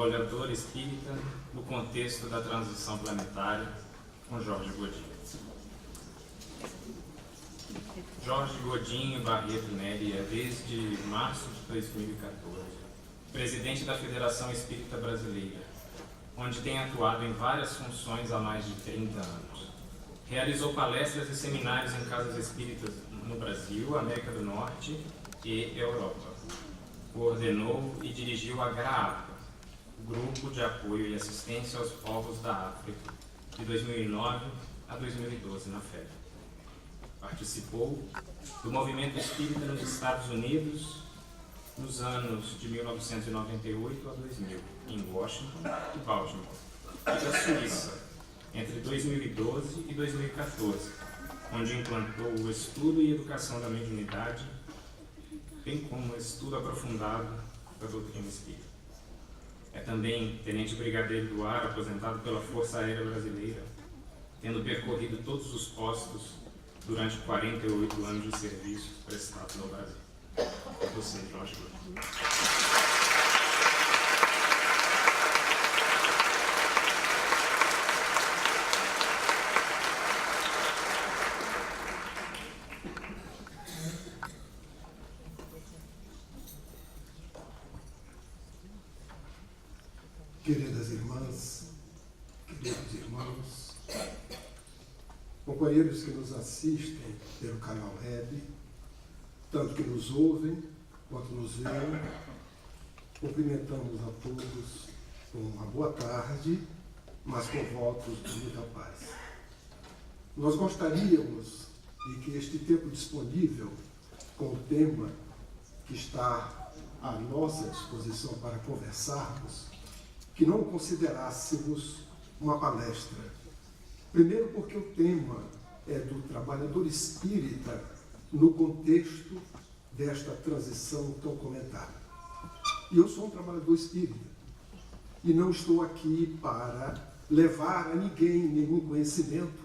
trabalhador espírita no contexto da transição planetária, com Jorge Godinho. Jorge Godinho Barreto Neri é, desde março de 2014, presidente da Federação Espírita Brasileira, onde tem atuado em várias funções há mais de 30 anos. Realizou palestras e seminários em casas espíritas no Brasil, América do Norte e Europa. Coordenou e dirigiu a GRAAPA, Grupo de Apoio e Assistência aos Povos da África, de 2009 a 2012, na FEB. Participou do movimento espírita nos Estados Unidos nos anos de 1998 a 2000, em Washington e Baltimore, e da Suíça, entre 2012 e 2014, onde implantou o estudo e educação da mediunidade, bem como o estudo aprofundado da doutrina espírita. É também tenente brigadeiro do ar, aposentado pela Força Aérea Brasileira, tendo percorrido todos os postos durante 48 anos de serviço prestados no Brasil. É você, Jorge. Queridas irmãs, queridos irmãos, companheiros que nos assistem pelo canal web, tanto que nos ouvem quanto nos veem, cumprimentamos a todos com uma boa tarde, mas com votos de muita paz. Nós gostaríamos de que este tempo disponível, com o tema que está à nossa disposição para conversarmos, que não considerássemos uma palestra. Primeiro porque o tema é do trabalhador espírita no contexto desta transição tão comentada. E eu sou um trabalhador espírita e não estou aqui para levar a ninguém nenhum conhecimento,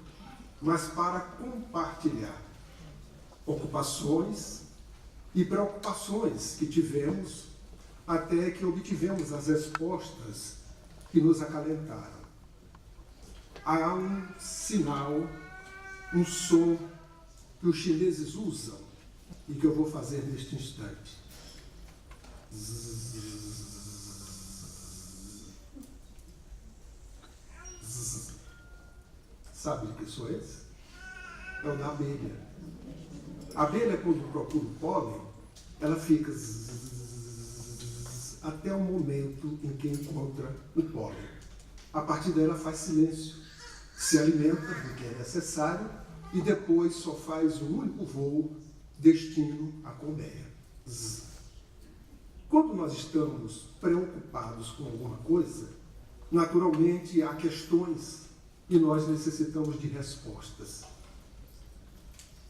mas para compartilhar ocupações e preocupações que tivemos até que obtivemos as respostas que nos acalentaram. Há um sinal, um som que os chineses usam e que eu vou fazer neste instante. Sabe de que som é esse? É o da abelha. A abelha, quando procura o pólen, ela fica até o momento em que encontra o pólen. A partir dela faz silêncio, se alimenta do que é necessário e depois só faz um único voo destino à colmeia. Quando nós estamos preocupados com alguma coisa, naturalmente há questões e nós necessitamos de respostas.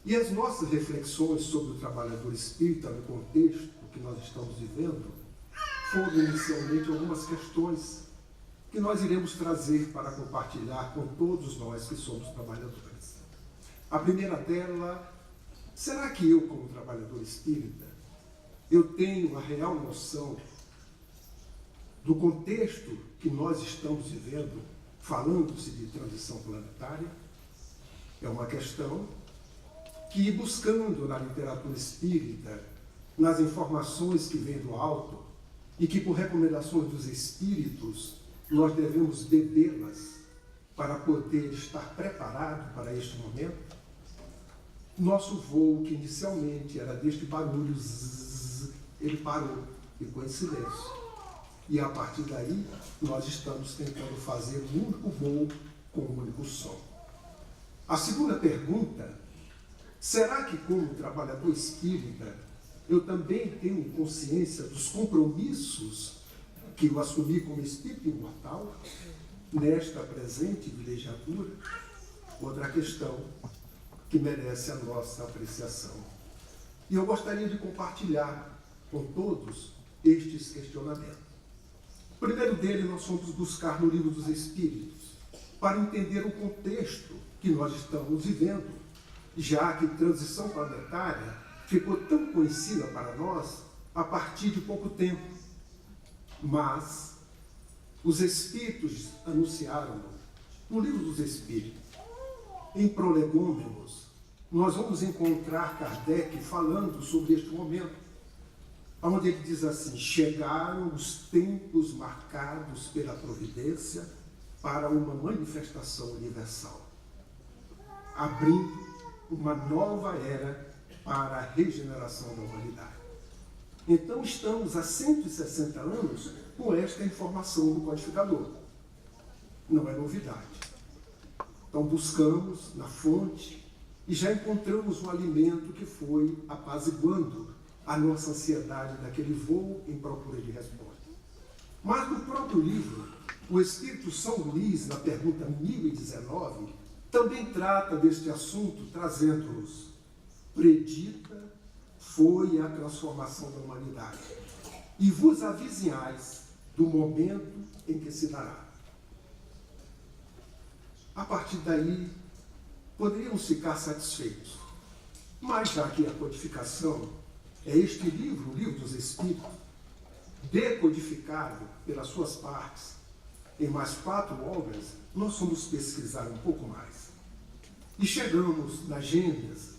E as nossas reflexões sobre o trabalhador espírita no contexto que nós estamos vivendo foram inicialmente algumas questões que nós iremos trazer para compartilhar com todos nós que somos trabalhadores. A primeira dela, será que eu, como trabalhador espírita, eu tenho a real noção do contexto que nós estamos vivendo, falando-se de transição planetária? É uma questão que, buscando na literatura espírita, nas informações que vêm do alto, e que, por recomendações dos espíritos, nós devemos bebê-las para poder estar preparado para este momento, nosso voo, que inicialmente era deste barulho, ele parou, ficou em silêncio. E a partir daí, nós estamos tentando fazer um único voo com um único som. A segunda pergunta, será que, como trabalhador espírita, eu também tenho consciência dos compromissos que eu assumi como espírito imortal nesta presente vilegiatura? Outra questão que merece a nossa apreciação. E eu gostaria de compartilhar com todos estes questionamentos. O primeiro deles nós fomos buscar no Livro dos Espíritos, para entender o contexto que nós estamos vivendo, já que transição planetária ficou tão conhecida para nós a partir de pouco tempo. Mas os Espíritos anunciaram no Livro dos Espíritos, em Prolegômenos, nós vamos encontrar Kardec falando sobre este momento, onde ele diz assim: chegaram os tempos marcados pela providência para uma manifestação universal, abrindo uma nova era para a regeneração da humanidade. Então estamos há 160 anos com esta informação do codificador. Não é novidade. Então buscamos na fonte e já encontramos um alimento que foi apaziguando a nossa ansiedade daquele voo em procura de resposta. Mas no próprio livro, o Espírito São Luís, na pergunta 1019, também trata deste assunto, trazendo-nos: predita foi a transformação da humanidade, e vos avizinhais do momento em que se dará. A partir daí, poderíamos ficar satisfeitos. Mas já que a codificação é este livro, o Livro dos Espíritos, decodificado pelas suas partes em mais 4 obras, nós fomos pesquisar um pouco mais. E chegamos na Gênesis,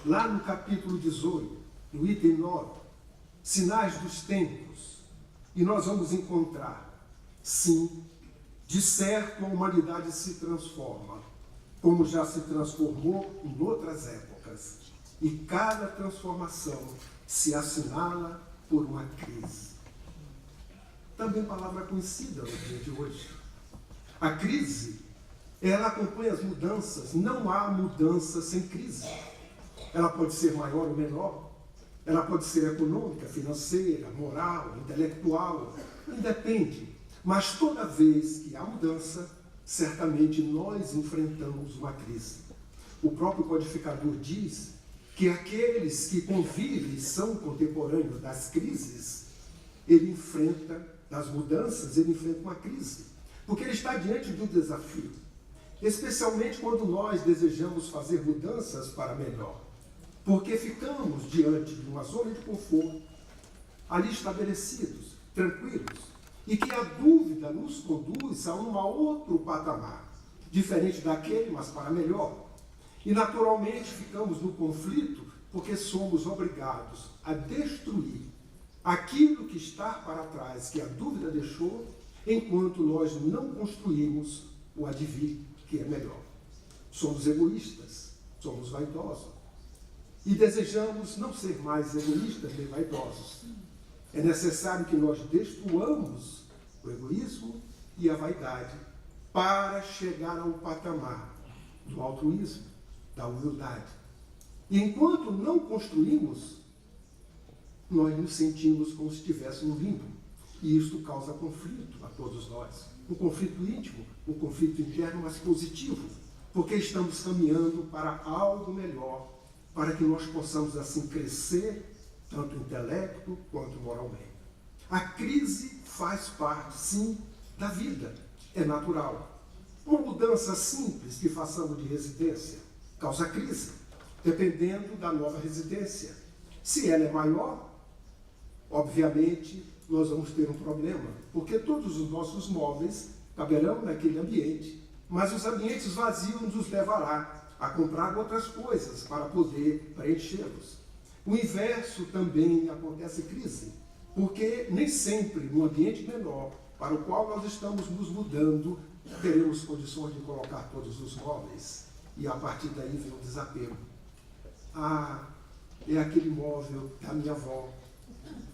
lá no capítulo 18, no item 9, Sinais dos Tempos, e nós vamos encontrar, sim, de certo a humanidade se transforma, como já se transformou em outras épocas, e cada transformação se assinala por uma crise. Também palavra conhecida no dia de hoje. A crise, ela acompanha as mudanças, não há mudança sem crise. Ela pode ser maior ou menor, ela pode ser econômica, financeira, moral, intelectual, independe. Mas toda vez que há mudança, certamente nós enfrentamos uma crise. O próprio codificador diz que aqueles que convivem e são contemporâneos das crises, ele enfrenta, das mudanças, ele enfrenta uma crise. Porque ele está diante do desafio. Especialmente quando nós desejamos fazer mudanças para melhor. Porque ficamos diante de uma zona de conforto, ali estabelecidos, tranquilos, e que a dúvida nos conduz a um outro patamar, diferente daquele, mas para melhor. E naturalmente ficamos no conflito porque somos obrigados a destruir aquilo que está para trás, que a dúvida deixou, enquanto nós não construímos o advir, que é melhor. Somos egoístas, somos vaidosos. E desejamos não ser mais egoístas nem vaidosos. É necessário que nós destruamos o egoísmo e a vaidade para chegar ao patamar do altruísmo, da humildade. E enquanto não construímos, nós nos sentimos como se estivéssemos no limbo. E isto causa conflito a todos nós. Um conflito íntimo, um conflito interno, mas positivo, porque estamos caminhando para algo melhor, para que nós possamos assim crescer, tanto intelecto quanto moralmente. A crise faz parte, sim, da vida. É natural. Uma mudança simples que façamos de residência causa crise, dependendo da nova residência. Se ela é maior, obviamente, nós vamos ter um problema, porque todos os nossos móveis caberão naquele ambiente, mas os ambientes vazios nos levará a comprar outras coisas para poder preenchê-los. O inverso também acontece crise, porque nem sempre no ambiente menor para o qual nós estamos nos mudando, teremos condições de colocar todos os móveis. E a partir daí vem o desapego. É aquele móvel da minha avó,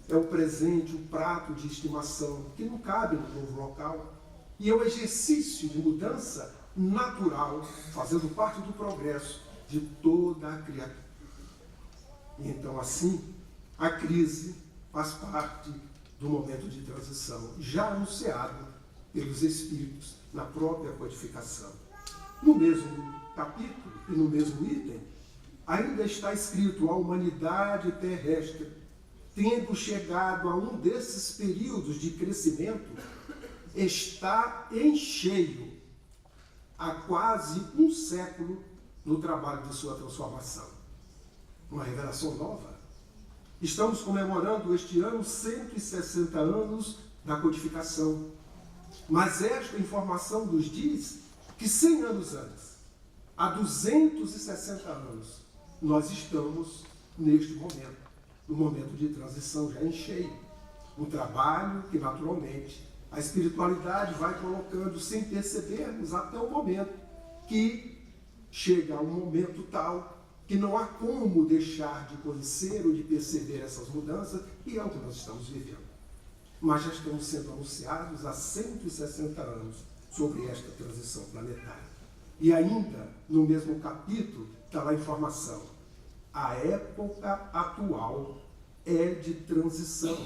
é o presente, o prato de estimação, que não cabe no novo local. E é o exercício de mudança natural, fazendo parte do progresso de toda a criatura. E então, assim, a crise faz parte do momento de transição, já anunciado pelos Espíritos na própria codificação. No mesmo capítulo e no mesmo item, ainda está escrito: a humanidade terrestre, tendo chegado a um desses períodos de crescimento, está em cheio há quase um século no trabalho de sua transformação. Uma revelação nova. Estamos comemorando este ano 160 anos da codificação. Mas esta informação nos diz que 100 anos antes, há 260 anos, nós estamos neste momento, no momento de transição já em cheio. Um trabalho que, naturalmente, a espiritualidade vai colocando sem percebermos até o momento que chega a um momento tal que não há como deixar de conhecer ou de perceber essas mudanças, e é o que nós estamos vivendo. Mas já estamos sendo anunciados há 160 anos sobre esta transição planetária. E ainda, no mesmo capítulo, está lá a informação. A época atual é de transição.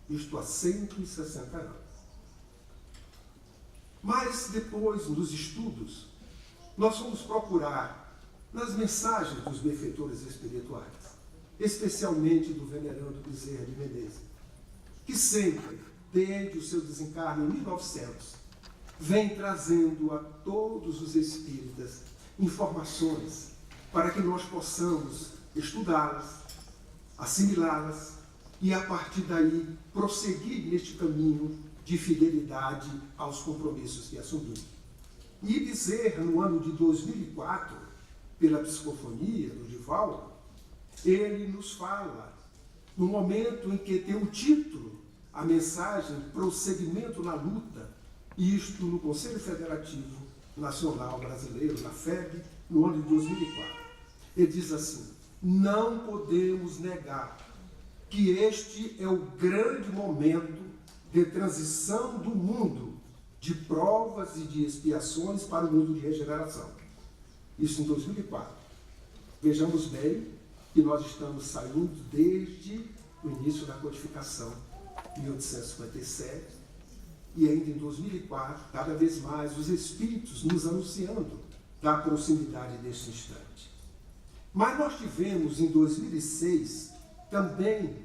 Isto há 160 anos. Mas depois, nos estudos, nós fomos procurar nas mensagens dos benfeitores espirituais, especialmente do venerando Bezerra de Menezes, que sempre, desde o seu desencarne em 1900, vem trazendo a todos os espíritas informações para que nós possamos estudá-las, assimilá-las e, a partir daí, prosseguir neste caminho de fidelidade aos compromissos que assumimos. E Bezerra, no ano de 2004, pela psicofonia do Divaldo, ele nos fala, no momento em que tem o título, a mensagem Prosseguimento na Luta, isto no Conselho Federativo Nacional Brasileiro, na FEB, no ano de 2004. Ele diz assim: não podemos negar que este é o grande momento de transição do mundo, de provas e de expiações para o mundo de regeneração. Isso em 2004. Vejamos bem que nós estamos saindo desde o início da codificação, 1857, e ainda em 2004, cada vez mais, os Espíritos nos anunciando da proximidade deste instante. Mas nós tivemos, em 2006, também,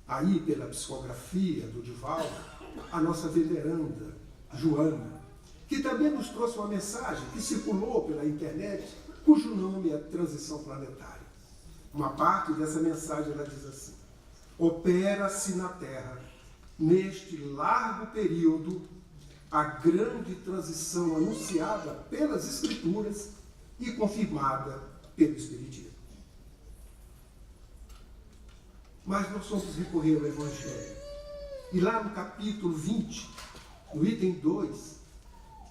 aí pela psicografia do Divaldo, a nossa veneranda, Joana, que também nos trouxe uma mensagem que circulou pela internet, cujo nome é Transição Planetária. Uma parte dessa mensagem ela diz assim: opera-se na Terra, neste largo período, a grande transição anunciada pelas Escrituras e confirmada pelo Espiritismo. Mas nós vamos recorrer ao Evangelho. E lá no capítulo 20, no item 2,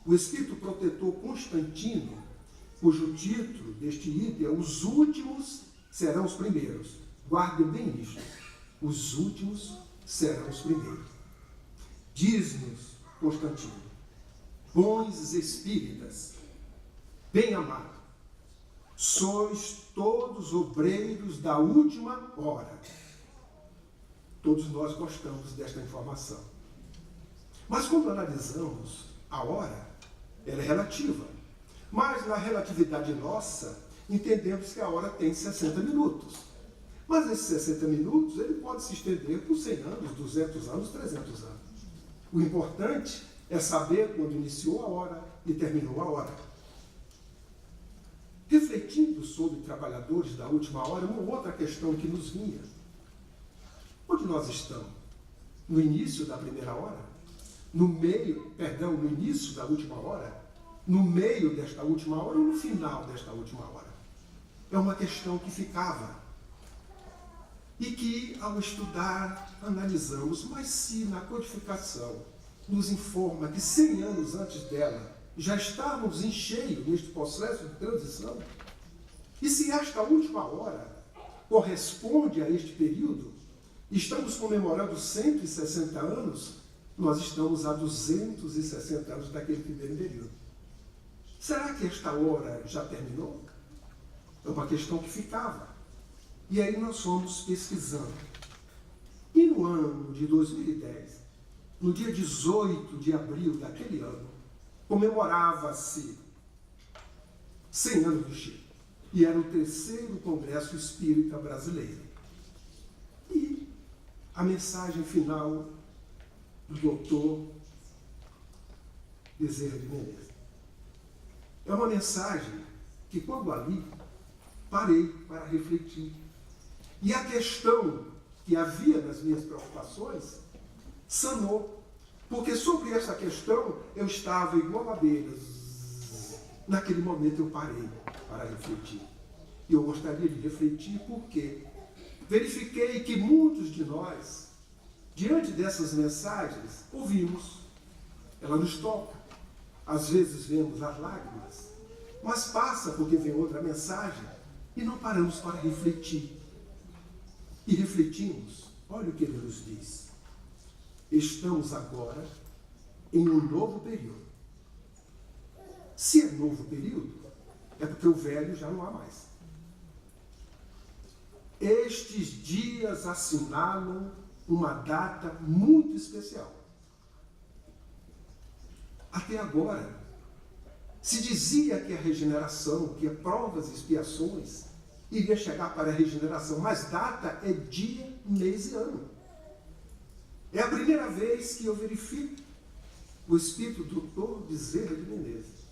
o Espírito Protetor Constantino, cujo título deste item é Os Últimos Serão os Primeiros. Guardem bem isto. Os últimos serão os primeiros. Diz-nos Constantino: bons espíritas, bem amados, sois todos obreiros da última hora. Todos nós gostamos desta informação. Mas quando analisamos a hora, ela é relativa. Mas na relatividade nossa, entendemos que a hora tem 60 minutos. Mas esses 60 minutos, ele pode se estender por 100 anos, 200 anos, 300 anos. O importante é saber quando iniciou a hora e terminou a hora. Refletindo sobre trabalhadores da última hora, uma outra questão que nos vinha. Onde nós estamos? No início da primeira hora? No início da última hora? No meio desta última hora ou no final desta última hora? É uma questão que ficava. E que, ao estudar, analisamos, mas se na codificação nos informa que 100 anos antes dela já estávamos em cheio neste processo de transição, e se esta última hora corresponde a este período, estamos comemorando 160 anos, nós estamos há 260 anos daquele primeiro período. Será que esta hora já terminou? É uma questão que ficava. E aí nós fomos pesquisando. E no ano de 2010, no dia 18 de abril daquele ano, comemorava-se 100 anos do Chico. E era o 3º Congresso Espírita Brasileiro. E a mensagem final do doutor Bezerra de Menezes. É uma mensagem que, quando ali, parei para refletir. E a questão que havia nas minhas preocupações sanou. Porque sobre essa questão eu estava igual a abelhas. Naquele momento eu parei para refletir. E eu gostaria de refletir porque verifiquei que muitos de nós, diante dessas mensagens, ouvimos. Ela nos toca. Às vezes vemos as lágrimas, mas passa porque vem outra mensagem e não paramos para refletir. E refletimos. Olha o que ele nos diz. Estamos agora em um novo período. Se é novo período, é porque o velho já não há mais. Estes dias assinalam uma data muito especial. Até agora, se dizia que a regeneração, que a provas e expiações, iria chegar para a regeneração, mas data é dia, mês e ano. É a primeira vez que eu verifico o espírito do Dr. Bezerra de Menezes,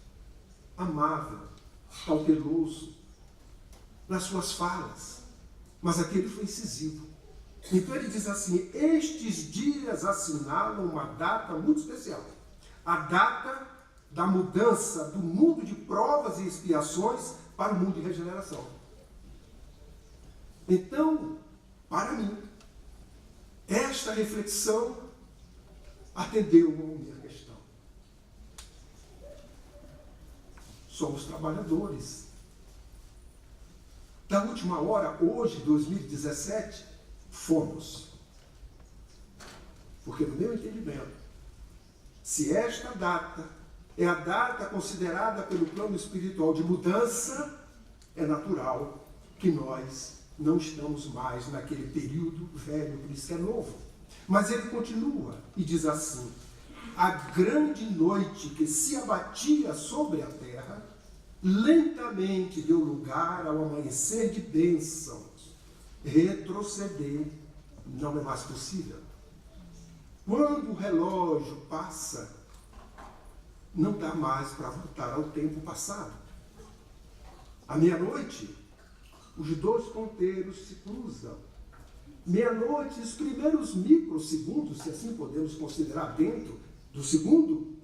amável, cauteloso, nas suas falas, mas aquele foi incisivo. Então ele diz assim, estes dias assinalam uma data muito especial, a data da mudança do mundo de provas e expiações para o mundo de regeneração. Então, para mim, esta reflexão atendeu a minha questão. Somos trabalhadores. Da última hora, hoje, 2017, fomos. Porque, no meu entendimento, se esta data é a data considerada pelo plano espiritual de mudança, é natural que nós não estamos mais naquele período velho, por isso que é novo. Mas ele continua e diz assim, a grande noite que se abatia sobre a terra, lentamente deu lugar ao amanhecer de bênçãos. Retroceder não é mais possível. Quando o relógio passa, não dá mais para voltar ao tempo passado. À meia-noite, os dois ponteiros se cruzam. Meia-noite, os primeiros microsegundos, se assim podemos considerar dentro do segundo,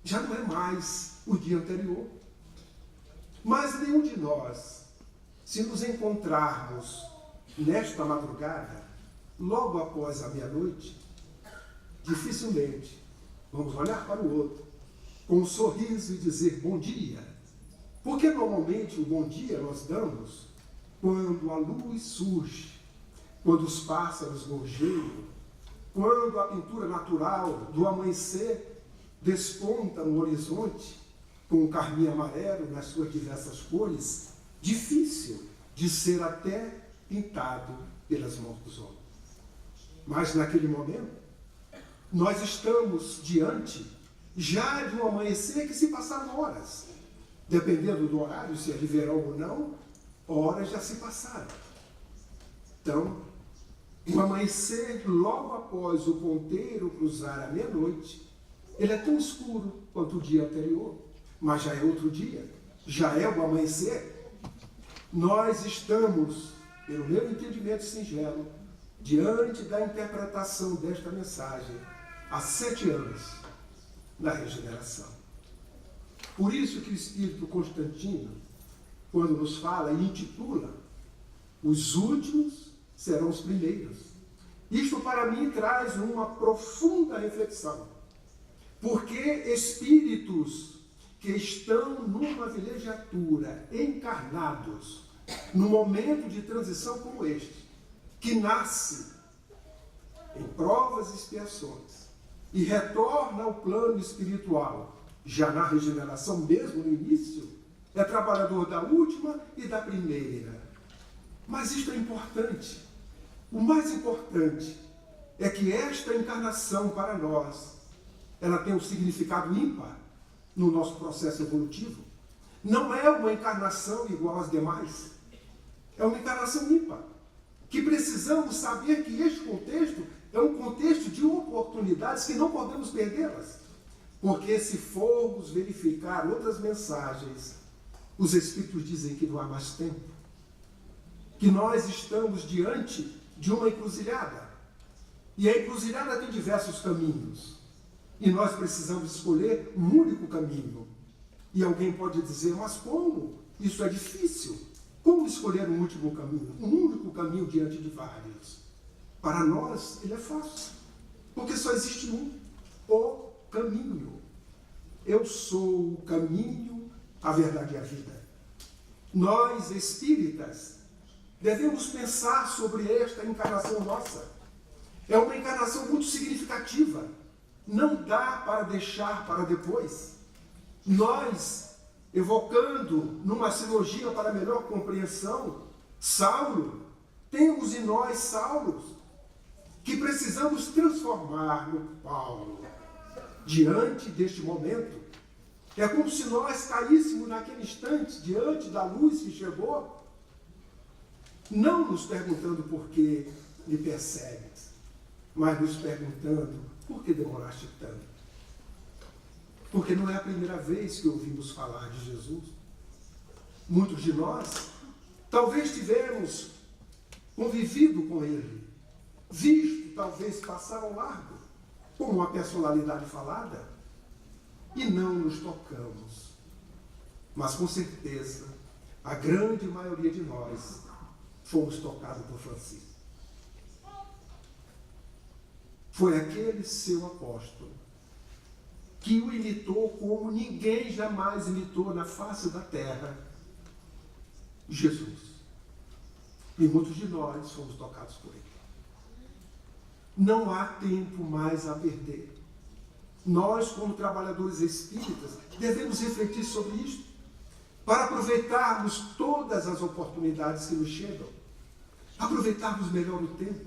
já não é mais o dia anterior. Mas nenhum de nós, se nos encontrarmos nesta madrugada, logo após a meia-noite, dificilmente vamos olhar para o outro com um sorriso e dizer bom dia. Porque normalmente o bom dia nós damos quando a luz surge, quando os pássaros gorjeiam, quando a pintura natural do amanhecer desponta no horizonte com o carmim amarelo nas suas diversas cores, difícil de ser até pintado pelas mãos dos homens. Mas naquele momento, nós estamos diante já de um amanhecer que se passaram horas. Dependendo do horário, se é de verão ou não, horas já se passaram. Então, o amanhecer, logo após o ponteiro cruzar a meia-noite, ele é tão escuro quanto o dia anterior, mas já é outro dia, já é o amanhecer. Nós estamos, pelo meu entendimento singelo, diante da interpretação desta mensagem, há 7 anos na regeneração. Por isso que o Espírito Constantino, quando nos fala e intitula, os últimos serão os primeiros. Isto para mim traz uma profunda reflexão, porque espíritos que estão numa vilegiatura, encarnados, num momento de transição como este, que nasce em provas e expiações e retorna ao plano espiritual, já na regeneração, mesmo no início, é trabalhador da última e da primeira. Mas isto é importante. O mais importante é que esta encarnação para nós, ela tem um significado ímpar no nosso processo evolutivo. Não é uma encarnação igual às demais. É uma encarnação ímpar. Que precisamos saber que este contexto é um contexto de oportunidades que não podemos perdê-las. Porque se formos verificar outras mensagens, os Espíritos dizem que não há mais tempo. Que nós estamos diante de uma encruzilhada. E a encruzilhada tem diversos caminhos. E nós precisamos escolher um único caminho. E alguém pode dizer, mas como? Isso é difícil. Como escolher um último caminho? Um único caminho diante de vários. Para nós, ele é fácil. Porque só existe um, o caminho. Eu sou o caminho, a verdade e a vida. Nós, espíritas, devemos pensar sobre esta encarnação nossa. É uma encarnação muito significativa. Não dá para deixar para depois. Nós, evocando numa silogia para melhor compreensão, Saulo, temos em nós Saulos, que precisamos transformar no Paulo. Diante deste momento, é como se nós caíssemos naquele instante, diante da luz que chegou, não nos perguntando por que me persegues, mas nos perguntando por que demoraste tanto. Porque não é a primeira vez que ouvimos falar de Jesus. Muitos de nós talvez tivemos convivido com ele, visto talvez passar ao largo, como uma personalidade falada, e não nos tocamos. Mas com certeza, a grande maioria de nós fomos tocados por Francisco. Foi aquele seu apóstolo que o imitou como ninguém jamais imitou na face da terra, Jesus. E muitos de nós fomos tocados por ele. Não há tempo mais a perder. Nós, como trabalhadores espíritas, devemos refletir sobre isto, para aproveitarmos todas as oportunidades que nos chegam, aproveitarmos melhor o tempo,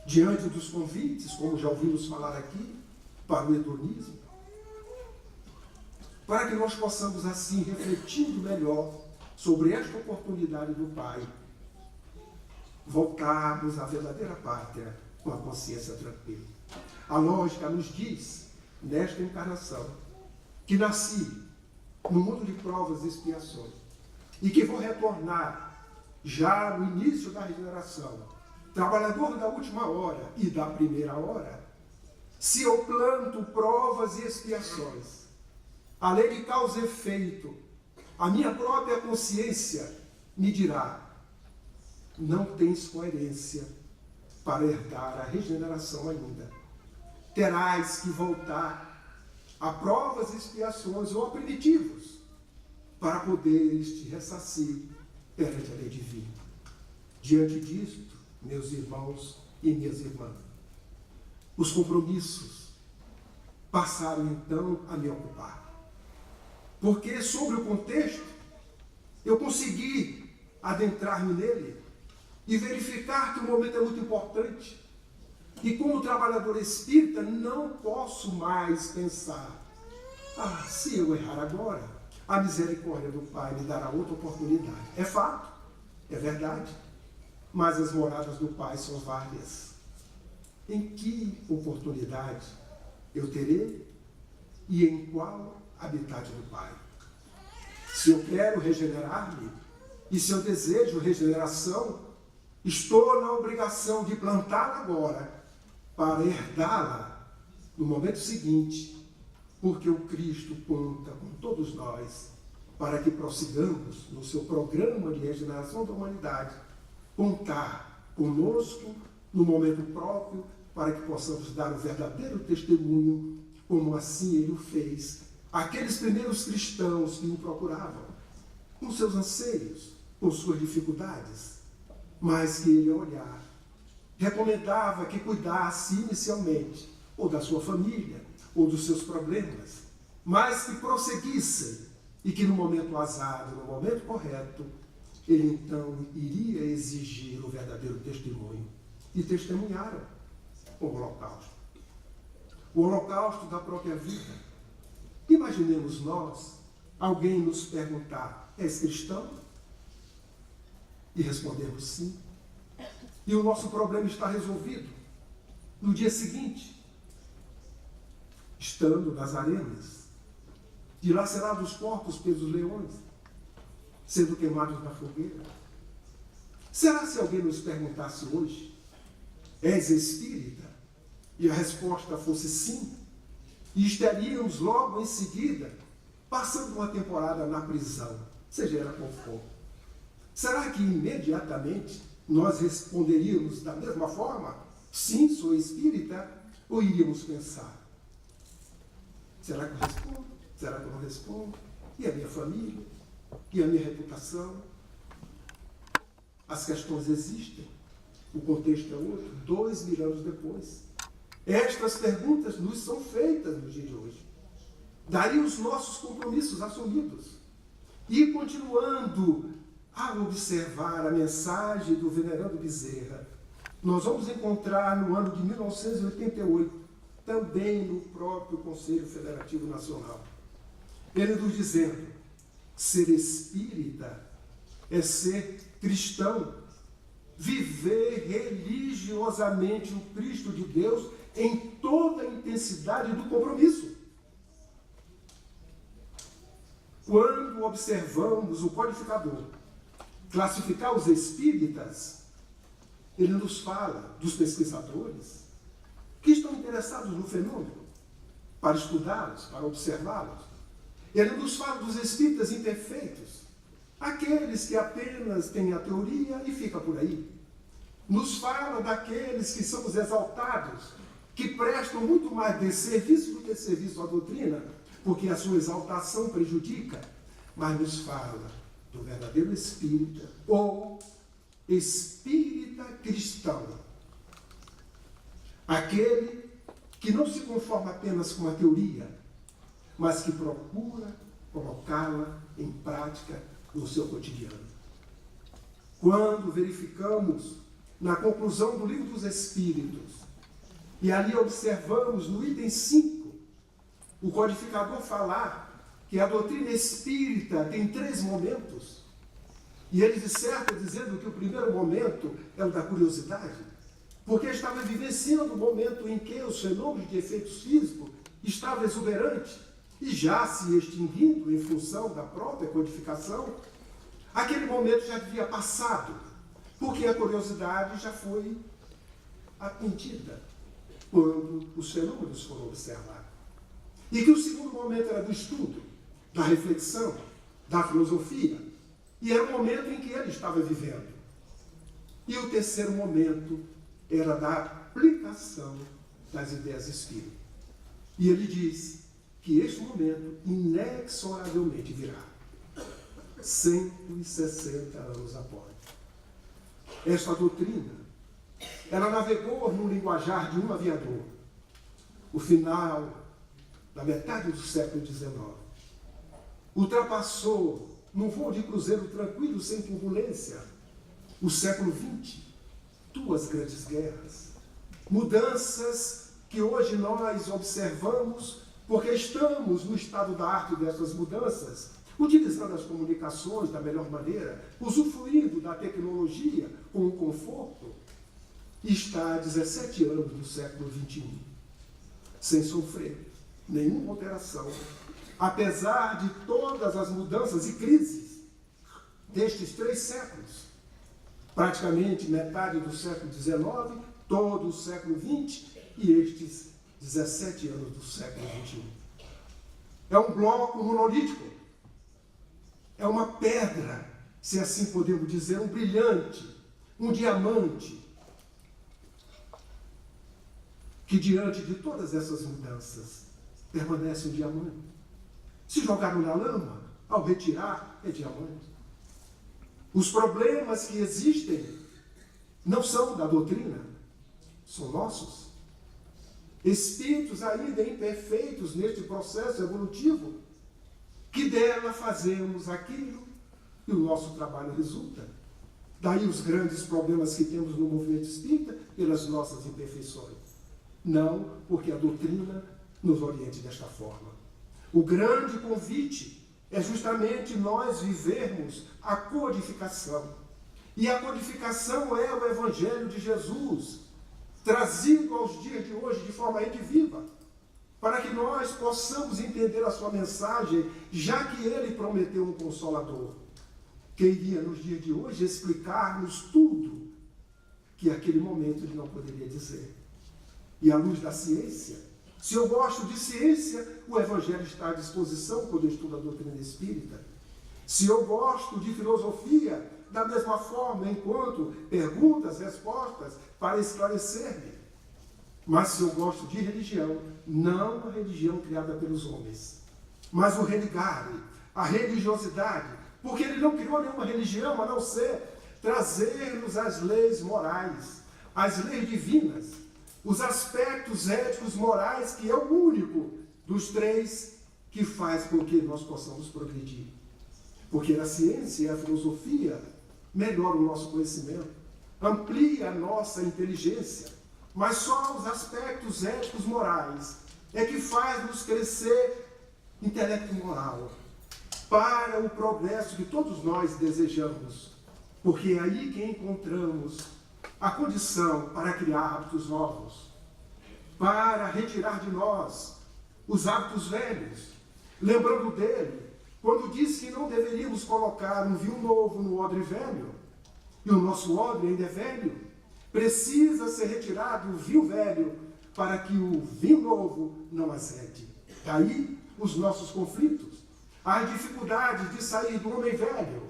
diante dos convites, como já ouvimos falar aqui, para o hedonismo, para que nós possamos, assim, refletindo melhor sobre esta oportunidade do Pai, voltarmos à verdadeira pátria com a consciência tranquila. A lógica nos diz, nesta encarnação, que nasci no mundo de provas e expiações e que vou retornar já no início da regeneração, trabalhador da última hora e da primeira hora. Se eu planto provas e expiações, a lei de causa e efeito, a minha própria consciência me dirá: não tens coerência para herdar a regeneração ainda. Terás que voltar a provas e expiações ou a primitivos para poderes te ressarcir perante a lei divina. Diante disto, meus irmãos e minhas irmãs, os compromissos passaram então a me ocupar. Porque sobre o contexto, eu consegui adentrar-me nele e verificar que o momento é muito importante. E como trabalhador espírita, não posso mais pensar: se eu errar agora, a misericórdia do Pai me dará outra oportunidade. É fato, é verdade, mas as moradas do Pai são várias. Em que oportunidade eu terei e em qual habitat do Pai? Se eu quero regenerar-me e se eu desejo regeneração, estou na obrigação de plantá-la agora, para herdá-la no momento seguinte, porque o Cristo conta com todos nós para que prossigamos no seu programa de regeneração da humanidade, contar conosco no momento próprio para que possamos dar o verdadeiro testemunho, como assim ele o fez àqueles primeiros cristãos que o procuravam, com seus anseios, com suas dificuldades, mas que ele, ao olhar, recomendava que cuidasse inicialmente ou da sua família, ou dos seus problemas, mas que prosseguissem e que no momento azado, no momento correto, ele então iria exigir o verdadeiro testemunho. E testemunharam o holocausto. O holocausto da própria vida. Imaginemos nós, alguém nos perguntar: és cristão? E respondemos sim. E o nosso problema está resolvido. No dia seguinte, estando nas arenas, dilacerados os corpos pelos leões, sendo queimados na fogueira. Será se alguém nos perguntasse hoje: és espírita? e a resposta fosse sim, e estaríamos logo em seguida passando uma temporada na prisão, seja ela qual for, será que imediatamente nós responderíamos da mesma forma? Sim, sou espírita? Ou iríamos pensar? Será que eu respondo? Será que eu não respondo? E a minha família? E a minha reputação? As questões existem. O contexto é outro. 2000 anos depois. Estas perguntas nos são feitas no dia de hoje. Daí os nossos compromissos assumidos. E continuando a observar a mensagem do venerando Bezerra, nós vamos encontrar no ano de 1988, também no próprio Conselho Federativo Nacional, ele nos dizendo: ser espírita é ser cristão, viver religiosamente o Cristo de Deus em toda a intensidade do compromisso. Quando observamos o codificador classificar os espíritas, ele nos fala dos pesquisadores que estão interessados no fenômeno, para estudá-los, para observá-los. Ele nos fala dos espíritas imperfeitos, aqueles que apenas têm a teoria e fica por aí. Nos fala daqueles que são os exaltados, que prestam muito mais de serviço do que serviço à doutrina, porque a sua exaltação prejudica, mas nos fala do verdadeiro espírita, ou espírita cristão. Aquele que não se conforma apenas com a teoria, mas que procura colocá-la em prática no seu cotidiano. Quando verificamos na conclusão do Livro dos Espíritos, e ali observamos no item 5, o codificador falar que a doutrina espírita tem 3 momentos, e ele disserta dizendo que o primeiro momento é o da curiosidade, porque estava vivenciando o momento em que os fenômenos de efeitos físicos estavam exuberantes e já se extinguindo em função da própria codificação. Aquele momento já havia passado, porque a curiosidade já foi atendida quando os fenômenos foram observados. E que o segundo momento era do estudo, da reflexão, da filosofia, e era o momento em que ele estava vivendo. E o terceiro momento era da aplicação das ideias espíritas. E ele diz que este momento inexoravelmente virá, 160 anos após. Esta doutrina, ela navegou num linguajar de um aviador, o final da metade do século XIX. Ultrapassou, num voo de cruzeiro tranquilo, sem turbulência, o século XX, 2 grandes guerras, mudanças que hoje nós observamos porque estamos no estado da arte dessas mudanças, utilizando as comunicações da melhor maneira, usufruindo da tecnologia com o conforto, e está há 17 anos do século XXI, sem sofrer nenhuma alteração, apesar de todas as mudanças e crises destes 3 séculos, praticamente metade do século XIX, todo o século XX e estes 17 anos do século XXI. É um bloco monolítico, é uma pedra, se assim podemos dizer, um brilhante, um diamante, que diante de todas essas mudanças permanece um diamante. Se jogaram na lama, ao retirar, é diamante. Os problemas que existem não são da doutrina, são nossos. Espíritos ainda imperfeitos neste processo evolutivo, que dela fazemos aquilo e o nosso trabalho resulta. Daí os grandes problemas que temos no movimento espírita pelas nossas imperfeições. Não porque a doutrina nos oriente desta forma. O grande convite é justamente nós vivermos a codificação. E a codificação é o Evangelho de Jesus, trazido aos dias de hoje de forma rediviva, para que nós possamos entender a sua mensagem, já que ele prometeu um Consolador, que iria nos dias de hoje explicar-nos tudo que naquele momento ele não poderia dizer. e à luz da ciência. Se eu gosto de ciência, o Evangelho está à disposição quando eu estudo a doutrina espírita. Se eu gosto de filosofia, da mesma forma, encontro perguntas, respostas para esclarecer-me. Mas se eu gosto de religião, não a religião criada pelos homens, mas o religare, a religiosidade, porque ele não criou nenhuma religião a não ser trazer-nos as leis morais, as leis divinas, os aspectos éticos morais, que é o único dos três que faz com que nós possamos progredir. Porque a ciência e a filosofia melhoram o nosso conhecimento, amplia a nossa inteligência, mas só os aspectos éticos morais é que faz-nos crescer intelecto moral para o progresso que todos nós desejamos, porque é aí que encontramos a condição para criar hábitos novos, para retirar de nós os hábitos velhos, lembrando dele, quando disse que não deveríamos colocar um vinho novo no odre velho, e o nosso odre ainda é velho, precisa ser retirado o vinho velho para que o vinho novo não azede. Daí os nossos conflitos, as dificuldades de sair do homem velho,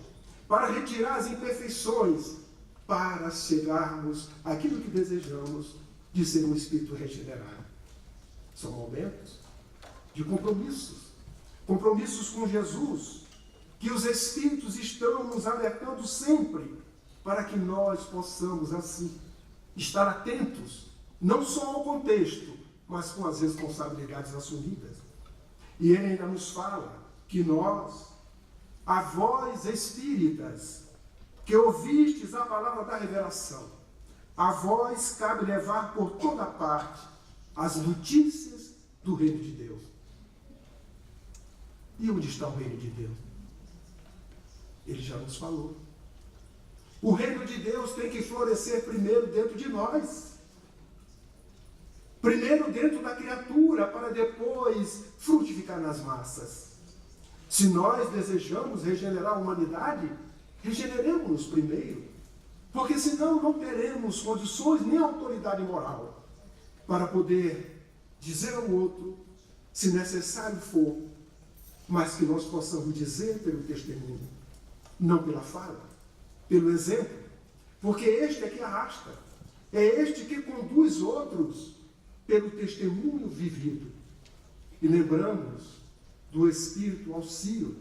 para retirar as imperfeições, para chegarmos àquilo que desejamos de ser um espírito regenerado. São momentos de compromissos com Jesus, que os Espíritos estão nos alertando sempre, para que nós possamos, assim, estar atentos, não só ao contexto, mas com as responsabilidades assumidas. E ele ainda nos fala que nós, a vós espíritas, que ouvistes a palavra da revelação, a vós cabe levar por toda parte as notícias do reino de Deus. E onde está o reino de Deus? Ele já nos falou. O reino de Deus tem que florescer primeiro dentro de nós. Primeiro dentro da criatura, para depois frutificar nas massas. Se nós desejamos regenerar a humanidade, regeneremos-nos primeiro. Porque senão não teremos condições nem autoridade moral para poder dizer ao outro, se necessário for, mas que nós possamos dizer pelo testemunho, não pela fala, pelo exemplo, porque este é que arrasta, é este que conduz outros pelo testemunho vivido. E lembramos do Espírito Auxílio,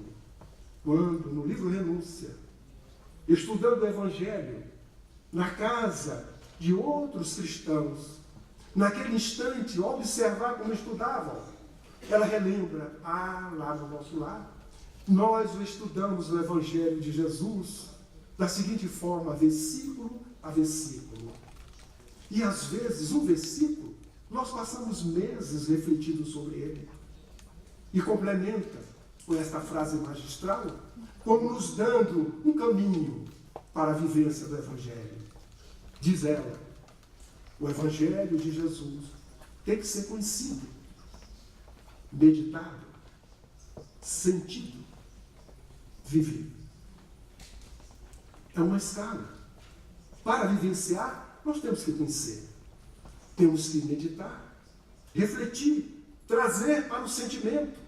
quando no livro Renúncia, estudando o Evangelho, na casa de outros cristãos, naquele instante, observar como estudavam, ela relembra, lá no nosso lar, nós o estudamos no Evangelho de Jesus da seguinte forma, versículo a versículo. E às vezes, um versículo, nós passamos meses refletindo sobre ele. E complementa com esta frase magistral, como nos dando um caminho para a vivência do Evangelho. Diz ela, o Evangelho de Jesus tem que ser conhecido, meditado, sentido, vivido. É uma escala. Para vivenciar, nós temos que conhecer. Temos que meditar, refletir, trazer para o sentimento.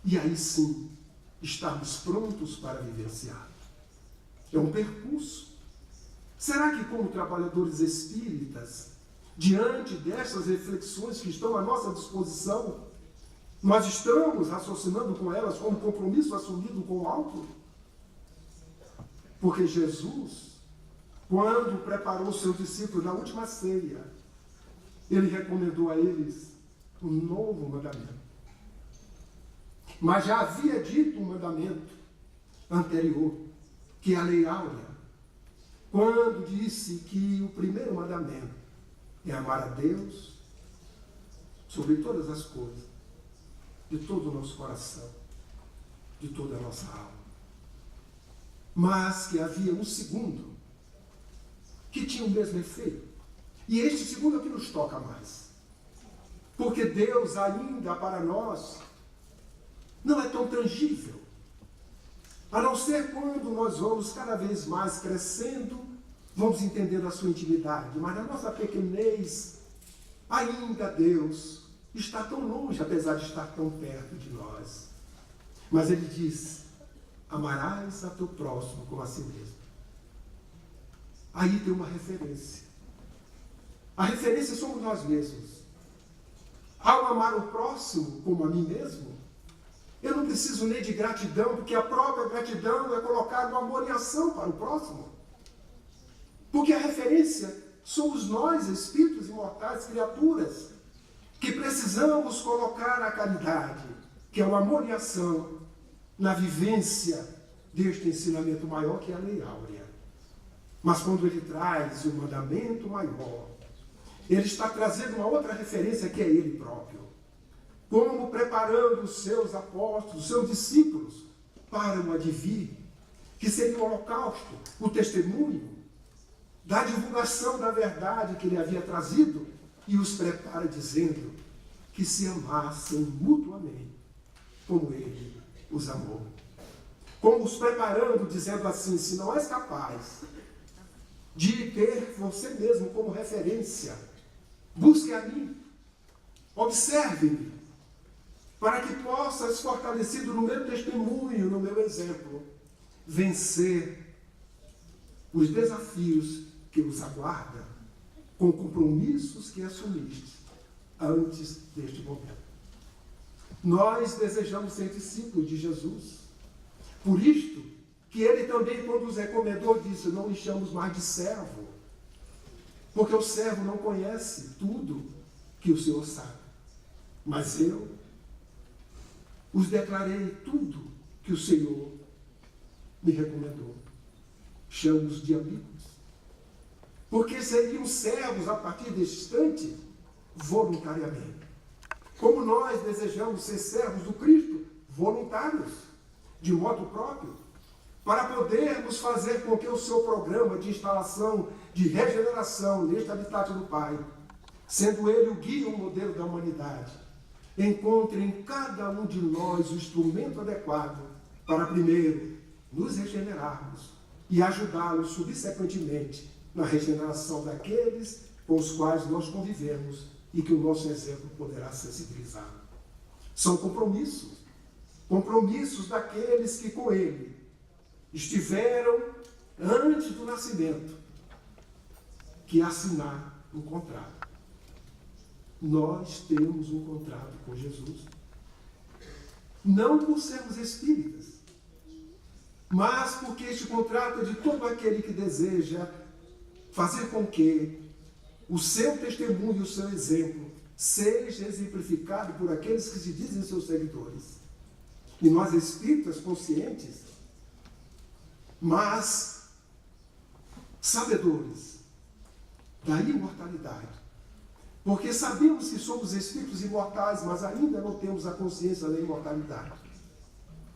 E aí sim, estarmos prontos para vivenciar. É um percurso. Será que, como trabalhadores espíritas, diante dessas reflexões que estão à nossa disposição, nós estamos raciocinando com elas como compromisso assumido com o alto? Porque Jesus, quando preparou os seus discípulos na última ceia, ele recomendou a eles um novo mandamento. Mas já havia dito um mandamento anterior, que é a lei áurea, quando disse que o primeiro mandamento é amar a Deus sobre todas as coisas, de todo o nosso coração, de toda a nossa alma. Mas que havia um segundo que tinha o mesmo efeito. E este segundo é o que nos toca mais. Porque Deus ainda para nós não é tão tangível. A não ser quando nós vamos cada vez mais crescendo, vamos entendendo a sua intimidade. Mas na nossa pequenez, Ainda Deus está tão longe, apesar de estar tão perto de nós. Mas ele diz: amarás a teu próximo como a si mesmo. Aí tem uma referência. A referência somos nós mesmos. Ao amar o próximo como a mim mesmo, eu não preciso nem de gratidão, porque a própria gratidão é colocar o amor em ação para o próximo. Porque a referência somos nós, espíritos imortais, criaturas, que precisamos colocar a caridade, que é o amor em ação, na vivência deste ensinamento maior que é a lei áurea. Mas quando ele traz o mandamento maior, ele está trazendo uma outra referência que é ele próprio. Como preparando os seus apóstolos, os seus discípulos, para o advir, que seria o holocausto, o testemunho da divulgação da verdade que ele havia trazido, e os prepara dizendo que se amassem mutuamente, como ele os amou. Como os preparando, dizendo assim: se não és capaz de ter você mesmo como referência, busque a mim, observe-me, para que possas, fortalecido no meu testemunho, no meu exemplo, vencer os desafios que os aguarda, com compromissos que assumiste antes deste momento. Nós desejamos ser discípulos de Jesus. Por isto que ele também, quando os recomendou, disse: não lhe chamamos mais de servo, porque o servo não conhece tudo que o Senhor sabe. Mas eu os declarei tudo que o Senhor me recomendou. Chamo-os de amigos, porque seriam servos a partir deste instante voluntariamente. Como nós desejamos ser servos do Cristo, voluntários, de modo próprio, para podermos fazer com que o seu programa de instalação, de regeneração neste habitat do Pai, sendo ele o guia, o modelo da humanidade, encontre em cada um de nós o instrumento adequado para, primeiro, nos regenerarmos e ajudá-los subsequentemente na regeneração daqueles com os quais nós convivemos e que o nosso exemplo poderá sensibilizar. São compromissos daqueles que com ele estiveram antes do nascimento, que assinar um contrato. Nós temos um contrato com Jesus, não por sermos espíritas, mas porque este contrato é de todo aquele que deseja fazer com que o seu testemunho, o seu exemplo, seja exemplificado por aqueles que se dizem seus seguidores. E nós, espíritas conscientes, mas sabedores da imortalidade, porque sabemos que somos espíritos imortais, mas ainda não temos a consciência da imortalidade.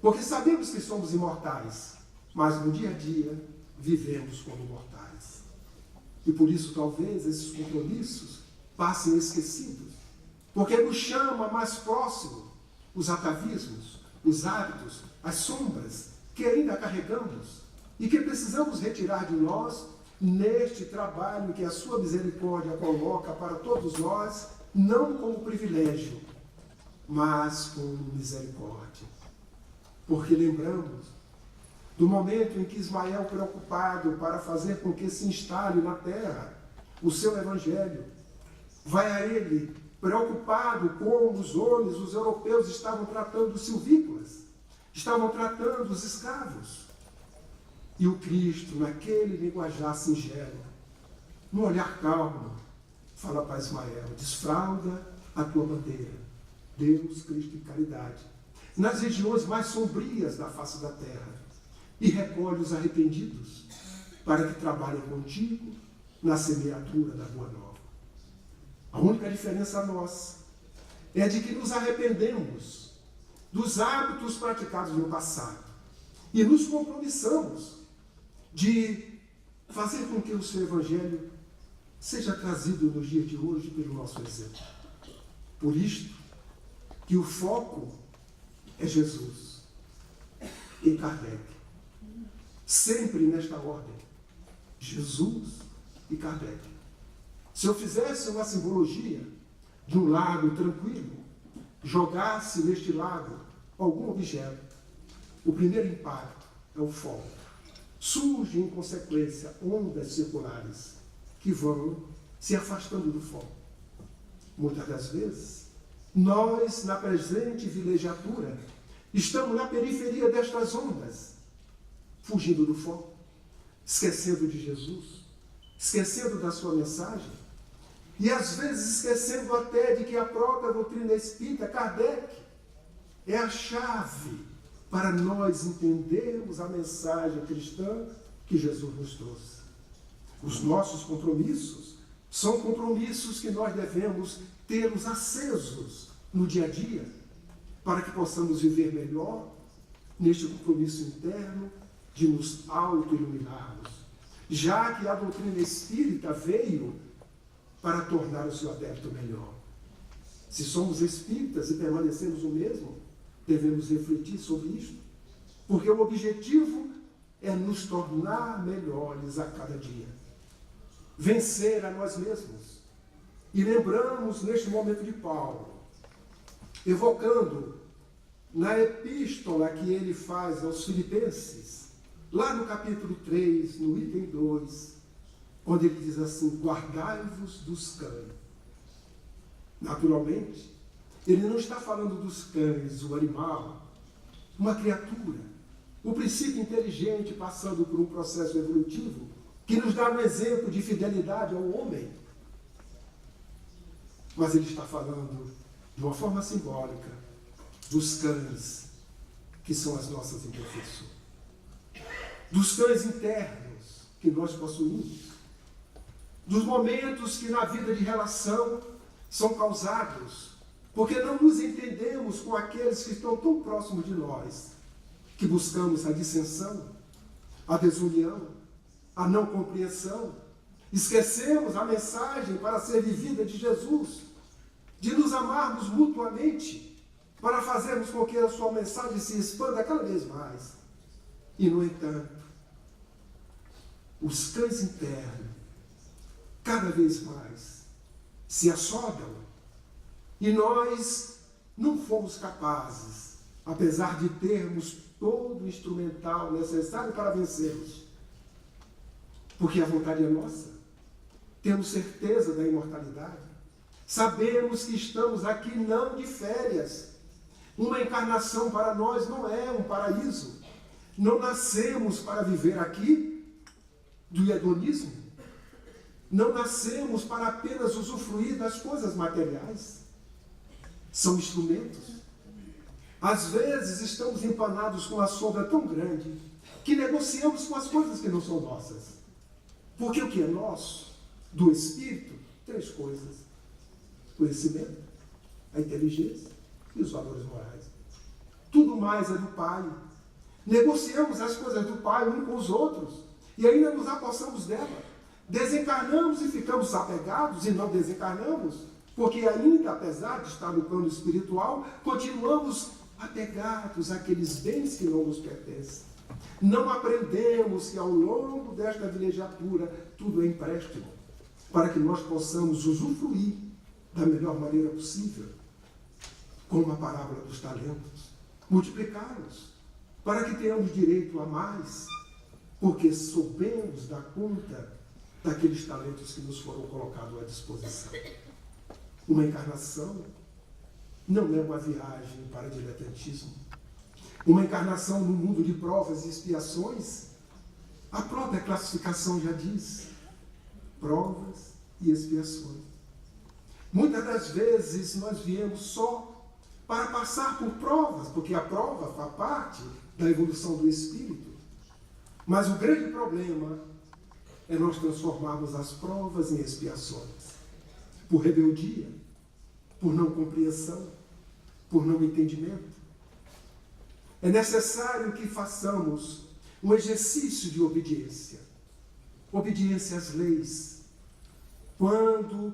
Porque sabemos que somos imortais, mas no dia a dia vivemos como mortais. E por isso talvez esses compromissos passem esquecidos, porque nos chama mais próximo os atavismos, os hábitos, as sombras que ainda carregamos e que precisamos retirar de nós neste trabalho que a sua misericórdia coloca para todos nós, não como privilégio, mas como misericórdia. Porque lembramos do momento em que Ismael, preocupado para fazer com que se instale na terra o seu evangelho, vai a ele preocupado como os homens, os europeus, estavam tratando os silvícolas, estavam tratando os escravos. E o Cristo, naquele linguajar singelo, no olhar calmo, fala para Ismael: desfralda a tua bandeira, Deus, Cristo e caridade, nas regiões mais sombrias da face da terra, e recolhe os arrependidos, para que trabalhem contigo na semeadura da boa nova. A única diferença nossa é de que nos arrependemos dos hábitos praticados no passado e nos compromissamos de fazer com que o seu evangelho seja trazido nos dias de hoje pelo nosso exemplo. Por isto que o foco é Jesus e Kardec. Sempre nesta ordem, Jesus e Kardec. Se eu fizesse uma simbologia de um lago tranquilo, jogar-se neste lago algum objeto, o primeiro impacto é o fogo. Surgem, em consequência, ondas circulares que vão se afastando do fogo. Muitas das vezes, nós, na presente vilegiatura, estamos na periferia destas ondas, fugindo do fogo, esquecendo de Jesus, esquecendo da sua mensagem, e às vezes esquecendo até de que a própria doutrina espírita, Kardec, é a chave para nós entendermos a mensagem cristã que Jesus nos trouxe. Os nossos compromissos são compromissos que nós devemos tê-los acesos no dia a dia, para que possamos viver melhor neste compromisso interno de nos auto-iluminarmos, já que a doutrina espírita veio para tornar o seu adepto melhor. Se somos espíritas e permanecemos o mesmo, devemos refletir sobre isto, porque o objetivo é nos tornar melhores a cada dia, vencer a nós mesmos. E lembramos neste momento de Paulo, evocando na epístola que ele faz aos Filipenses, lá no capítulo 3, no item 2, onde ele diz assim: guardai-vos dos cães. Naturalmente, ele não está falando dos cães, o animal, uma criatura, o princípio inteligente passando por um processo evolutivo que nos dá um exemplo de fidelidade ao homem. Mas ele está falando de uma forma simbólica dos cães, que são as nossas imperfeições, dos cães internos que nós possuímos, dos momentos que na vida de relação são causados porque não nos entendemos com aqueles que estão tão próximos de nós, que buscamos a dissensão, a desunião, a não compreensão. Esquecemos a mensagem para ser vivida de Jesus, de nos amarmos mutuamente, para fazermos com que a sua mensagem se expanda cada vez mais. E, no entanto, os cães internos, cada vez mais, se assodam, e nós não fomos capazes, apesar de termos todo o instrumental necessário para vencermos, porque a vontade é nossa, temos certeza da imortalidade, sabemos que estamos aqui não de férias. Uma encarnação para nós não é um paraíso. Não nascemos para viver aqui do hedonismo. Não nascemos para apenas usufruir das coisas materiais. São instrumentos. Às vezes estamos empanados com uma sombra tão grande que negociamos com as coisas que não são nossas. Porque o que é nosso, do Espírito, 3 coisas: conhecimento, a inteligência e os valores morais. Tudo mais é do Pai. Negociamos as coisas do Pai uns com os outros e ainda nos apossamos dela. Desencarnamos e ficamos apegados e não desencarnamos, porque ainda, apesar de estar no plano espiritual, continuamos apegados àqueles bens que não nos pertencem. Não aprendemos que ao longo desta vilegiatura tudo é empréstimo, para que nós possamos usufruir da melhor maneira possível, como a parábola dos talentos, multiplicá-los, para que tenhamos direito a mais, porque soubemos dar conta daqueles talentos que nos foram colocados à disposição. Uma encarnação não é uma viagem para diletantismo. Uma encarnação no mundo de provas e expiações, a própria classificação já diz: provas e expiações. Muitas das vezes nós viemos só para passar por provas, porque a prova faz parte da evolução do espírito. Mas o grande problema é nós transformarmos as provas em expiações, por rebeldia, por não compreensão, por não entendimento. É necessário que façamos um exercício de obediência. Obediência às leis. Quando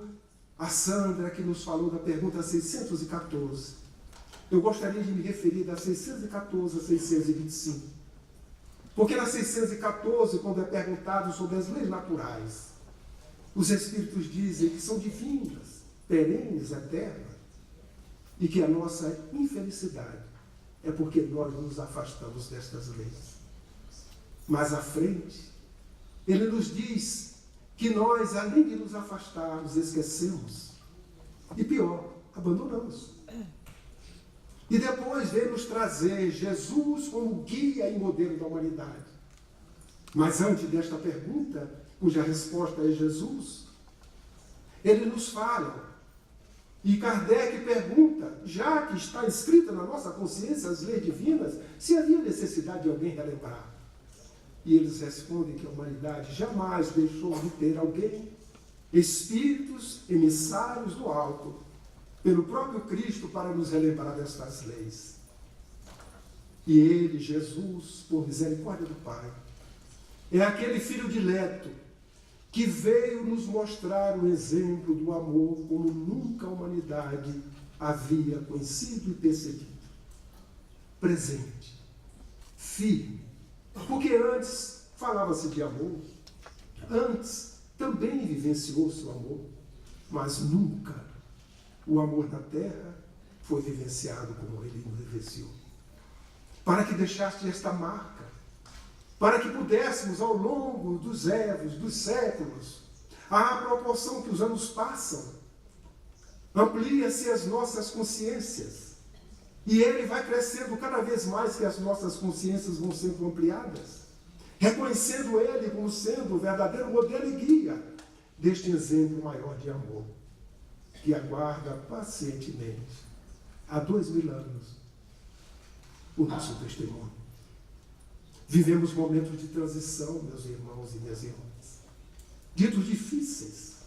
a Sandra, que nos falou da pergunta 614, eu gostaria de me referir da 614 a 625. Porque na 614, quando é perguntado sobre as leis naturais, os Espíritos dizem que são divinas, perenes, eterna, e que a nossa infelicidade é porque nós nos afastamos destas leis. Mais à frente, ele nos diz que nós, além de nos afastarmos, esquecemos. E pior, abandonamos. E depois vem nos trazer Jesus como guia e modelo da humanidade. Mas antes desta pergunta, cuja resposta é Jesus, ele nos fala. E Kardec pergunta, já que está escrita na nossa consciência as leis divinas, se havia necessidade de alguém relembrar. E eles respondem que a humanidade jamais deixou de ter alguém, espíritos emissários do alto, pelo próprio Cristo, para nos relembrar destas leis. E ele, Jesus, por misericórdia do Pai, é aquele Filho dileto que veio nos mostrar o exemplo do amor como nunca a humanidade havia conhecido e percebido. Presente, firme, porque antes falava-se de amor, antes também vivenciou-se o amor, mas nunca o amor da terra foi vivenciado como ele vivenciou. Para que deixaste esta marca, para que pudéssemos, ao longo dos erros, dos séculos, à proporção que os anos passam, amplia-se as nossas consciências. E ele vai crescendo cada vez mais que as nossas consciências vão sendo ampliadas, reconhecendo ele como sendo o verdadeiro modelo e guia deste exemplo maior de amor, que aguarda pacientemente, há 2000 anos, o nosso testemunho. Vivemos momentos de transição, meus irmãos e minhas irmãs, ditos difíceis,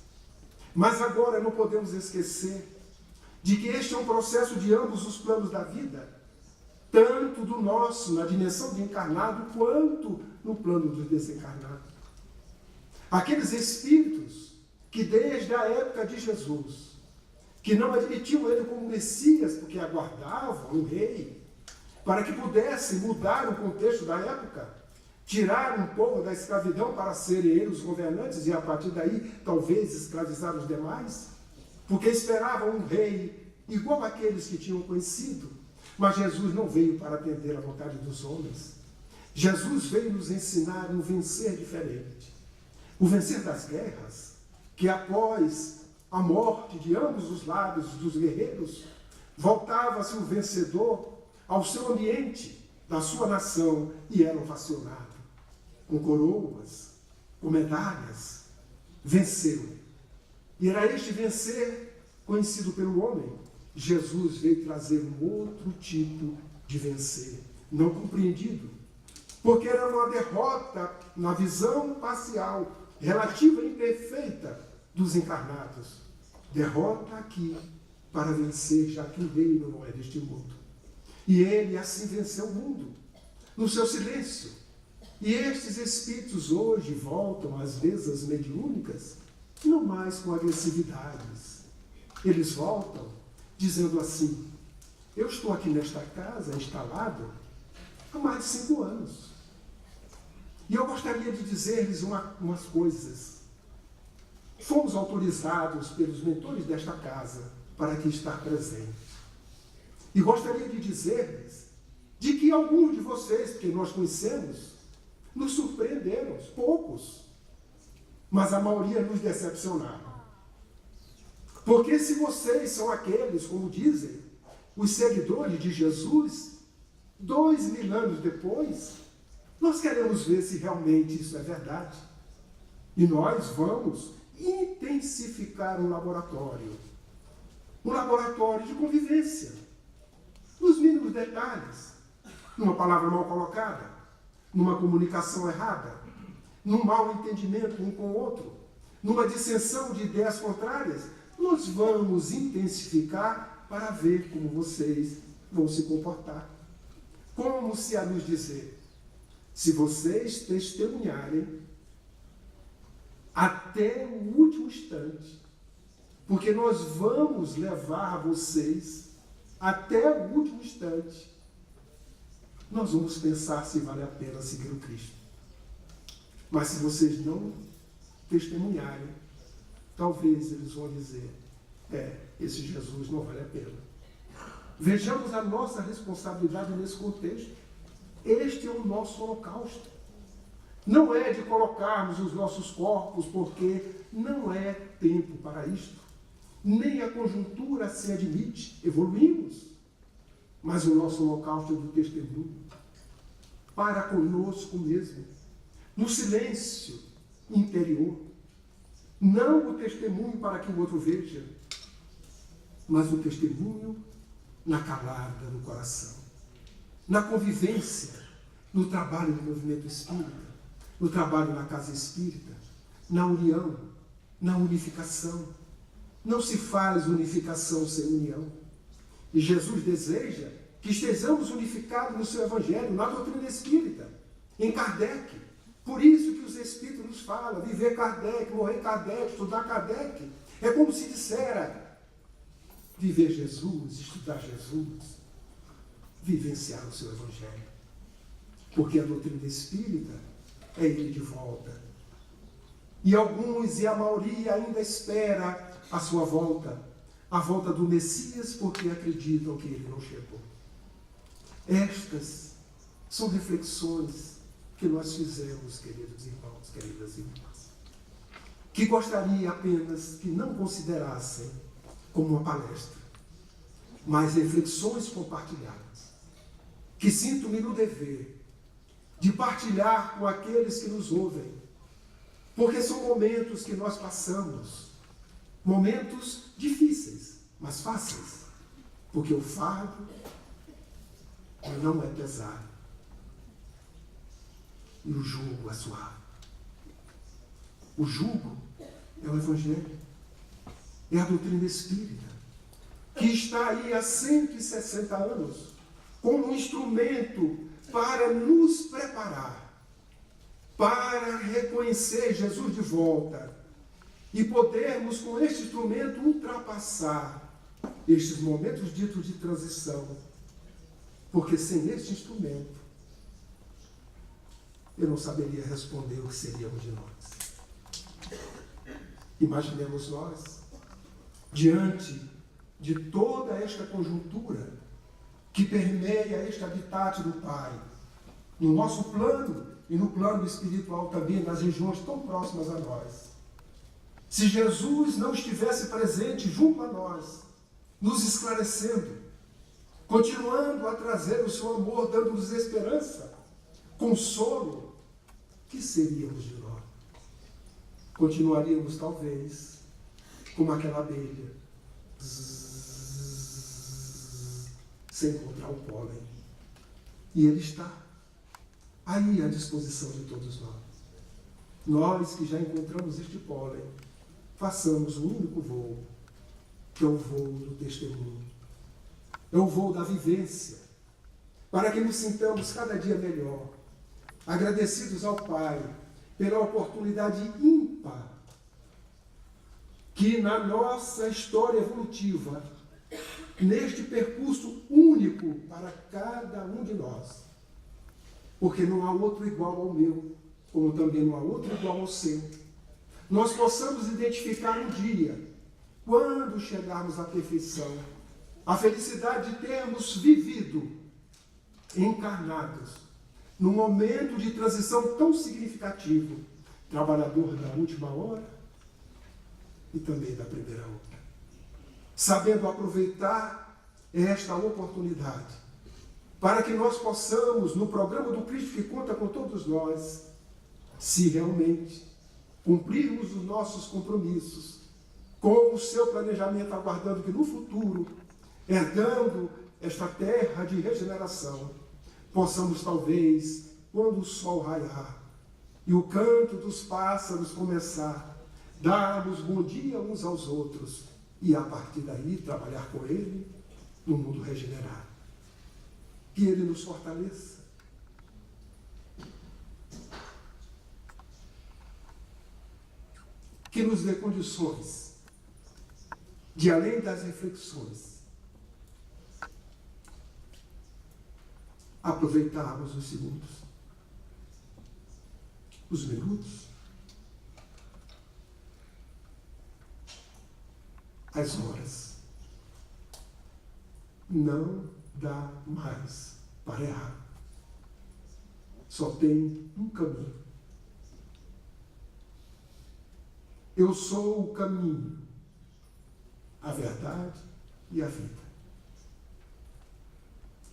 mas agora não podemos esquecer de que este é um processo de ambos os planos da vida, tanto do nosso, na dimensão de encarnado, quanto no plano do desencarnado. Aqueles espíritos que desde a época de Jesus, que não admitiam ele como Messias, porque aguardavam um rei, para que pudessem mudar o contexto da época, tirar um povo da escravidão para serem eles os governantes e a partir daí talvez escravizar os demais, porque esperavam um rei igual àqueles que tinham conhecido. Mas Jesus não veio para atender à vontade dos homens. Jesus veio nos ensinar um vencer diferente. O vencer das guerras, que após a morte de ambos os lados dos guerreiros, voltava-se o vencedor ao seu ambiente, da sua nação, e era ovacionado, com coroas, com medalhas. Venceu. E era este vencer conhecido pelo homem. Jesus veio trazer um outro tipo de vencer, não compreendido, porque era uma derrota na visão parcial, relativa e imperfeita dos encarnados. Derrota aqui para vencer, já que o reino não é deste mundo. E ele assim venceu o mundo, no seu silêncio. E estes espíritos hoje voltam às mesas mediúnicas, não mais com agressividades. Eles voltam dizendo assim: eu estou aqui nesta casa, instalado, há mais de 5 anos. E eu gostaria de dizer-lhes umas coisas. Fomos autorizados pelos mentores desta casa para aqui estar presentes. E gostaria de dizer-lhes de que alguns de vocês, que nós conhecemos, nos surpreenderam, poucos, mas a maioria nos decepcionaram. Porque se vocês são aqueles, como dizem, os seguidores de Jesus, 2000 anos depois, nós queremos ver se realmente isso é verdade. E nós vamos intensificar um laboratório de convivência, nos mínimos detalhes, numa palavra mal colocada, numa comunicação errada, num mau entendimento um com o outro, numa dissensão de ideias contrárias. Nós vamos intensificar para ver como vocês vão se comportar. Como se a nos dizer, se vocês testemunharem até o último instante, porque nós vamos levar vocês até o último instante, nós vamos pensar se vale a pena seguir o Cristo. Mas se vocês não testemunharem, talvez eles vão dizer, esse Jesus não vale a pena. Vejamos a nossa responsabilidade nesse contexto. Este é o nosso holocausto. Não é de colocarmos os nossos corpos, porque não é tempo para isto. Nem a conjuntura se admite. Evoluímos. Mas o nosso holocausto é do testemunho. Para conosco mesmo. No silêncio interior. Não o testemunho para que o outro veja, mas o testemunho na calada do coração. Na convivência, no trabalho do movimento espírita, no trabalho na casa espírita, na união, na unificação. Não se faz unificação sem união. E Jesus deseja que estejamos unificados no seu Evangelho, na doutrina espírita, em Kardec. Por isso que os Espíritos nos falam, viver Kardec, morrer Kardec, estudar Kardec. É como se dissera, viver Jesus, estudar Jesus, vivenciar o seu Evangelho. Porque a doutrina espírita é ele de volta. E alguns, e a maioria, ainda espera a sua volta, a volta do Messias, porque acreditam que ele não chegou. Estas são reflexões que nós fizemos, queridos irmãos, queridas irmãs, que gostaria apenas que não considerassem como uma palestra, mas reflexões compartilhadas, que sinto-me no dever de partilhar com aqueles que nos ouvem, porque são momentos que nós passamos, momentos difíceis, mas fáceis, porque o fardo não é pesado e o jugo é suave. O jugo é o Evangelho, é a doutrina espírita, que está aí há 160 anos como um instrumento para nos preparar, para reconhecer Jesus de volta e podermos, com este instrumento, ultrapassar estes momentos ditos de transição. Porque sem este instrumento, eu não saberia responder o que seríamos de nós. Imaginemos nós, diante de toda esta conjuntura que permeia este habitat do Pai, no nosso plano e no plano espiritual também, nas regiões tão próximas a nós. Se Jesus não estivesse presente junto a nós, nos esclarecendo, continuando a trazer o seu amor, dando-nos esperança, consolo, que seríamos de nós? Continuaríamos, talvez, como aquela abelha, sem encontrar o pólen. E ele está aí à disposição de todos nós. Nós que já encontramos este pólen, façamos o único voo, que é o voo do testemunho. É o voo da vivência, para que nos sintamos cada dia melhor, agradecidos ao Pai pela oportunidade ímpar que na nossa história evolutiva, neste percurso único para cada um de nós, porque não há outro igual ao meu, como também não há outro igual ao seu, nós possamos identificar um dia, quando chegarmos à perfeição, a felicidade de termos vivido encarnados num momento de transição tão significativo, trabalhador da última hora e também da primeira hora, sabendo aproveitar esta oportunidade para que nós possamos, no programa do Cristo que conta com todos nós, se realmente cumprirmos os nossos compromissos com o seu planejamento, aguardando que no futuro, herdando esta terra de regeneração, possamos talvez, quando o sol raiar e o canto dos pássaros começar, darmos bom dia uns aos outros e a partir daí trabalhar com ele no mundo regenerado. Que ele nos fortaleça. Que nos dê condições de, além das reflexões, aproveitarmos os segundos, os minutos, a as horas. Não dá mais para errar. Só tem um caminho. Eu sou o caminho, a verdade e a vida.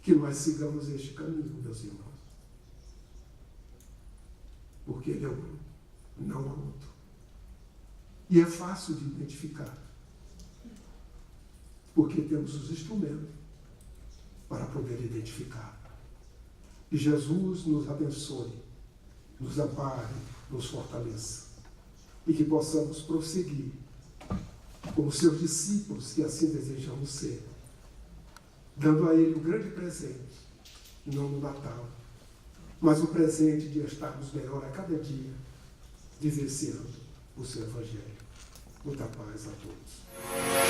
Que nós sigamos este caminho, meus irmãos. Porque ele é um, não há outro. E é fácil de identificar. Porque temos os instrumentos para poder identificar. Que Jesus nos abençoe, nos ampare, nos fortaleça. E que possamos prosseguir como seus discípulos, que assim desejamos ser, dando a Ele um grande presente, não no Natal, mas o presente de estarmos melhor a cada dia, vivenciando o seu Evangelho. Muita paz a todos.